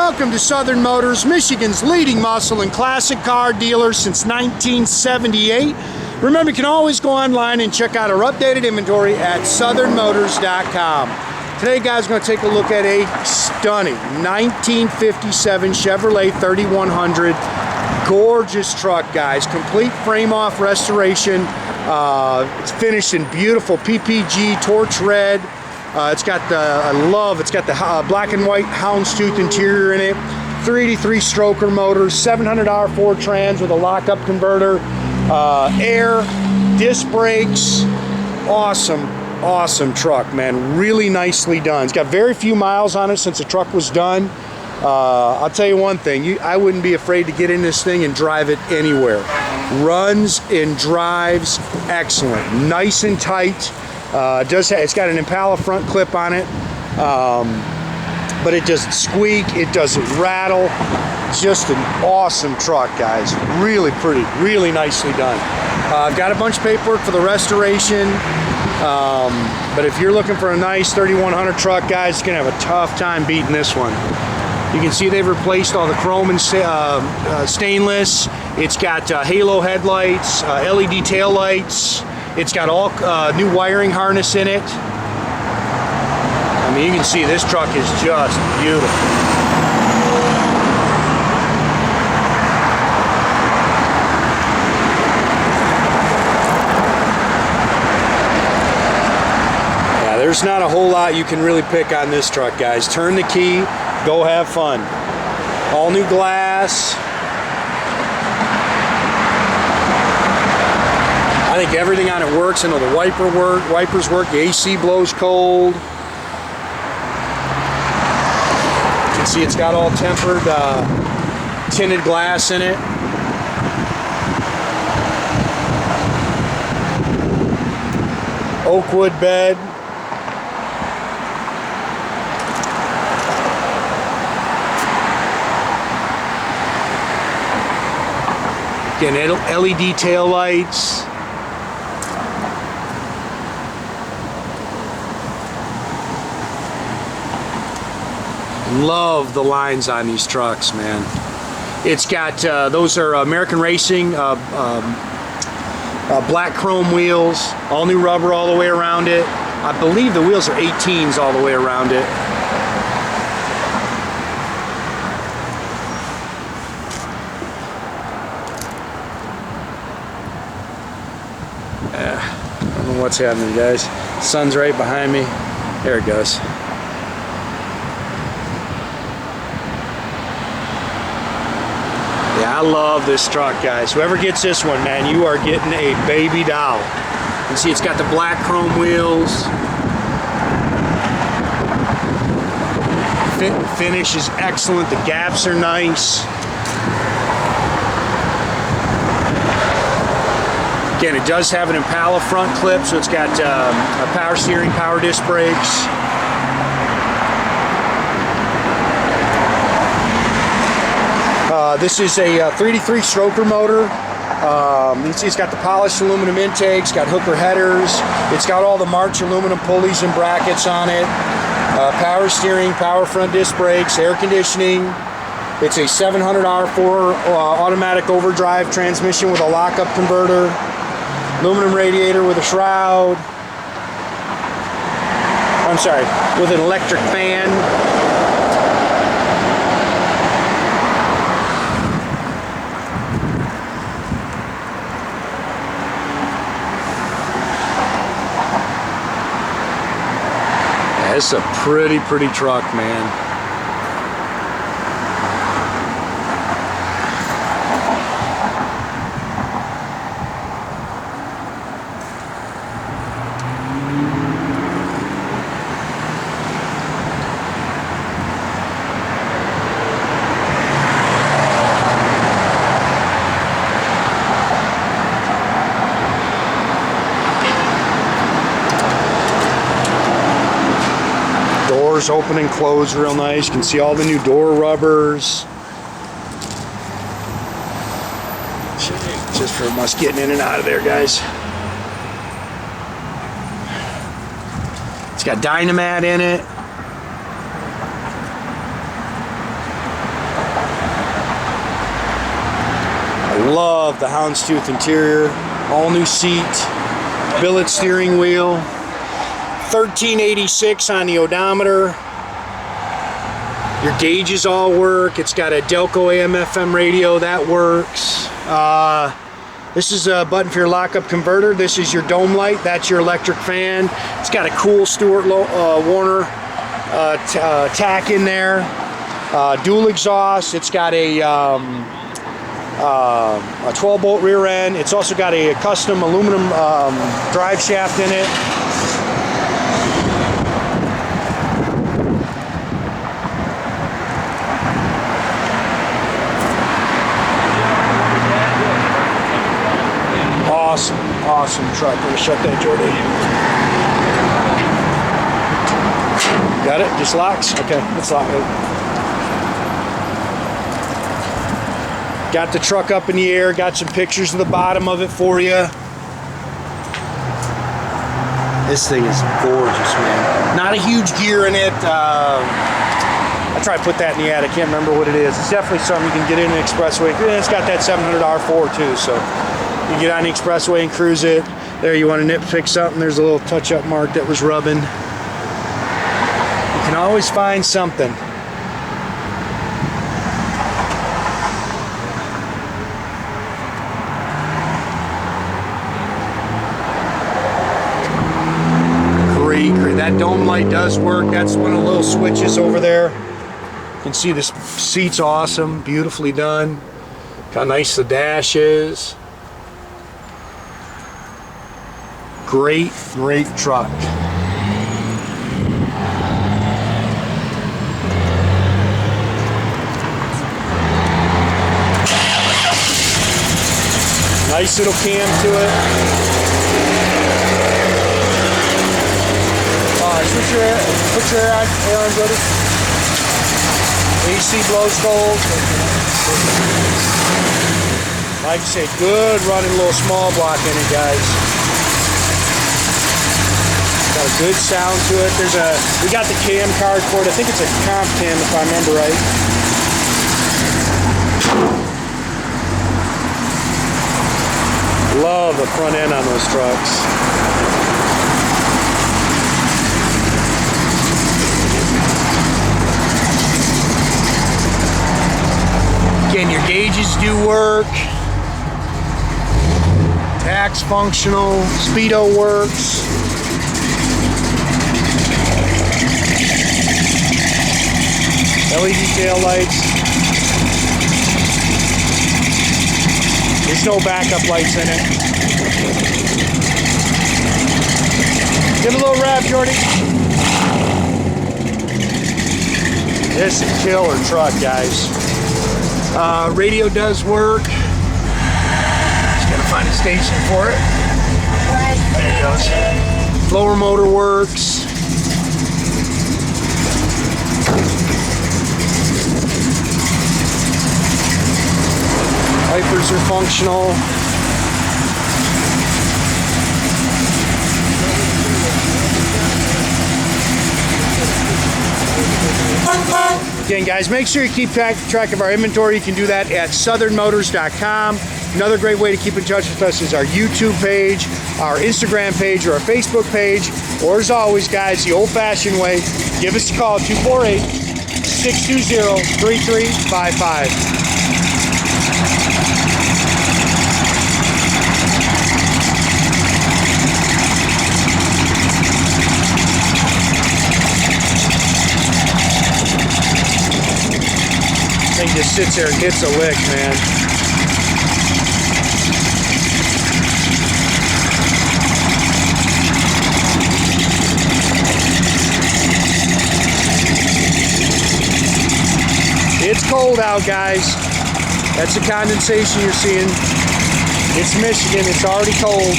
Welcome to Southern Motors, Michigan's leading muscle and classic car dealer since 1978. Remember, you can always go online and check out our updated inventory at southernmotors.com. Today, guys, we're going to take a look at a stunning 1957 Chevrolet 3100. Gorgeous truck, guys. Complete frame-off restoration. It's finished in beautiful PPG Torch red. It's got the black and white houndstooth interior in it. 383 stroker motor, 700 Ford trans with a lockup converter, air, disc brakes. Awesome truck, man. Really nicely done. It's got very few miles on it since the truck was done. I'll tell you one thing, I wouldn't be afraid to get in this thing and drive it anywhere. Runs and drives excellent, nice and tight. It's got an Impala front clip on it, but it doesn't squeak, it doesn't rattle. It's just an awesome truck, guys. Really pretty, really nicely done. Got a bunch of paperwork for the restoration, but if you're looking for a nice 3100 truck, guys, you're gonna have a tough time beating this one. You can see they've replaced all the chrome and stainless. It's got halo headlights, LED tail lights. It's got all new wiring harness in it. I mean, you can see this truck is just beautiful. Yeah, there's not a whole lot you can really pick on this truck, guys. Turn the key, go have fun. All new glass. I think everything on it works. I know the wipers work, the AC blows cold. You can see it's got all tempered tinted glass in it. Oakwood bed. Again, LED tail lights. Love the lines on these trucks, man. It's got those are American Racing black chrome wheels, all new rubber all the way around it. I believe the wheels are 18s all the way around it. I don't know what's happening, guys. The sun's right behind me. There it goes. Yeah, I love this truck, guys. Whoever gets this one, man, you are getting a baby doll. You see it's got the black chrome wheels. Finish is excellent. The gaps are nice. Again, it does have an Impala front clip, so it's got a power steering, power disc brakes. This is a 383 stroker motor. You can see it's got the polished aluminum intakes, got hooker headers. It's got all the March aluminum pulleys and brackets on it. Power steering, power front disc brakes, air conditioning. It's a 700 R4 automatic overdrive transmission with a lockup converter. Aluminum radiator with a shroud. I'm sorry, with an electric fan. It's a pretty truck, man. Doors open and close real nice. You can see all the new door rubbers. Just from us getting in and out of there, guys. It's got Dynamat in it. Love the houndstooth interior. All new seat. Billet steering wheel. 1386 on the odometer. Your gauges all work. It's got a Delco AM/FM radio that works. This is a button for your lockup converter. This is your dome light. That's your electric fan. It's got a cool Stewart Warner tach in there. Dual exhaust. It's got a 12-bolt rear end. It's also got a custom aluminum drive shaft in it. Awesome truck. I'm gonna shut that, Jordy. Got it? Just locks? Okay, let's lock it. Got the truck up in the air. Got some pictures of the bottom of it for you. This thing is gorgeous, man. Not a huge gear in it. I tried to put that in the ad. I can't remember what it is. It's definitely something you can get in an expressway. It's got that 700 R4 too, so you get on the expressway and cruise it. There, you want to nitpick something, there's a little touch-up mark that was rubbing. You can always find something. Great. That dome light does work. That's one of the little switches over there. You can see this seat's awesome, beautifully done. How nice the dash is. Great truck. Nice little cam to it. Switch your air, put your air on, buddy. AC blows cold. Like I say, good running little small block in it, guys. Got a good sound to it. We got the cam card for it. I think it's a comp cam if I remember right. Love the front end on those trucks. Again, your gauges do work. Tach's functional. Speedo works. LED tail lights. There's no backup lights in it. Give it a little rev, Jordy. This is a killer truck, guys. Radio does work. Just gotta find a station for it. There it goes. Blower motor works. Wipers are functional. Again, guys, make sure you keep track of our inventory. You can do that at southernmotors.com. Another great way to keep in touch with us is our YouTube page, our Instagram page, or our Facebook page. Or as always, guys, the old-fashioned way, give us a call, 248-620-3355. Thing just sits there and hits a lick, man. It's cold out, guys. That's the condensation you're seeing. It's Michigan. It's already cold.